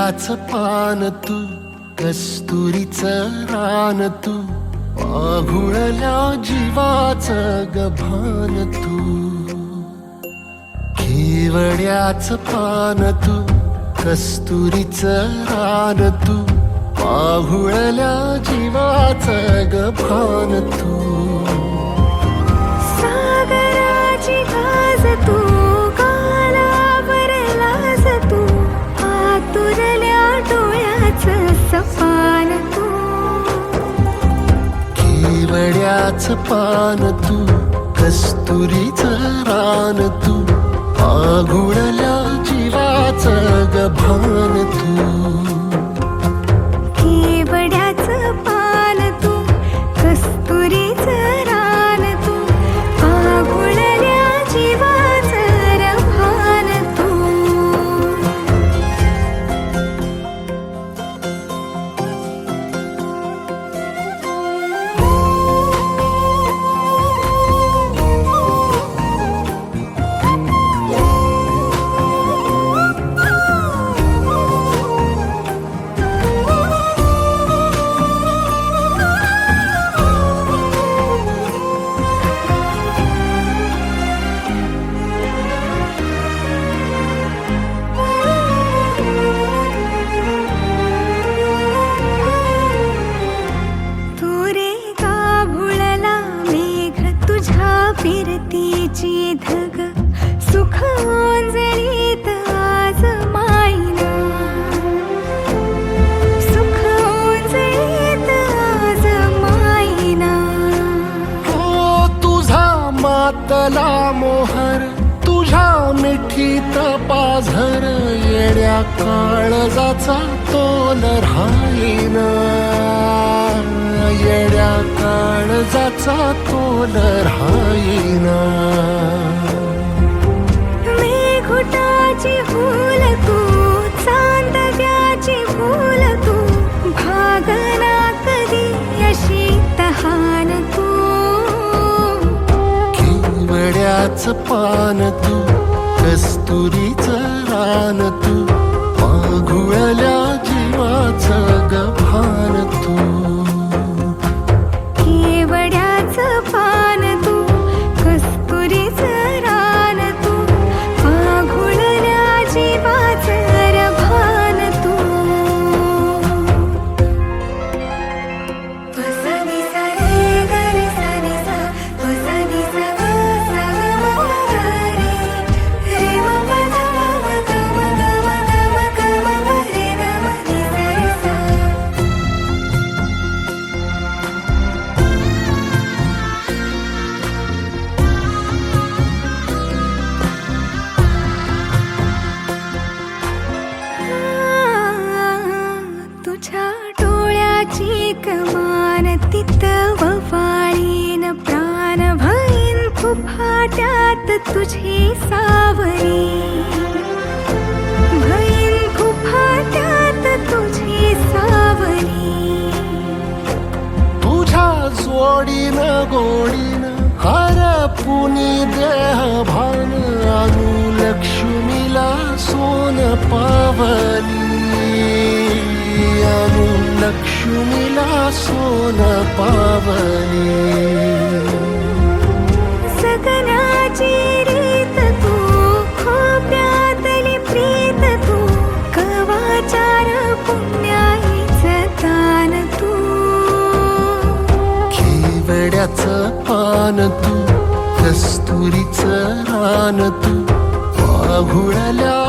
केवड्याचं पान तू, कस्तुरीचं रान तू, आघुळल्या जीवाचं गभान तू. केवड्याचं पान तू, कस्तुरीचं रान तू, आघुळल्या जीवाचं गभान तू. सागराची गाज तू, गालावर लाज तू, आतुरल्या डोळ्याचं सपान तू. केवड्याचं पान तू, कस्तुरीचं रान तू, आघुळल्या जीवाचं गभान तू. केवड्याचं पान तू, कस्तुरीचं रान तू, आघुळल्या जीवाचं रभान तू. फिरतीची धग सुख ओंजळीत आज मायना, सुख ओंजळीत आज मायना. हो तुझा मातला मोहर, तुझ्या मिठीत पाझर, येड्या काळजाचा तोल राहीना, येड्या काळजाचा तोल राहीना. मेघुटाची फूल तू, चांदव्याची फूल तू, भागना कधी अशी तहान तू. केवड्याचं पान तू, कस्तुरीचं रान तू, आघुळल्या जीवाचं गभान तू. केवड्याचं पान तू, कस्तुरीचं रान तू, आघुळल्या जीवाचं रभान तू. पसनी सा रे ग रे सा रे सा, पसनी सा ग सा ग म ग रे, रे म प ध म ग म ग म ग म ग म रे ग म रे सा रे सा. तुझ्या डोळ्याची कमान तिथं ववाळीन, प्राण भईन फुफाट्यात तुझी सावरी, भईन फुफाट्यात तुझी सावरी. तुझ्या जोडीन गोडीन हरपुनी देह भान, आणू लक्ष्मीला सोन पावली, आणू लक्ष्मीला सोन पावली. सगनाची रीत तू, खोप्यातली प्रीत तू, कवाचार पुण्याईचं दान तू. केवड्याचं पान तू, कस्तुरीचं रान तू, आघुळल्या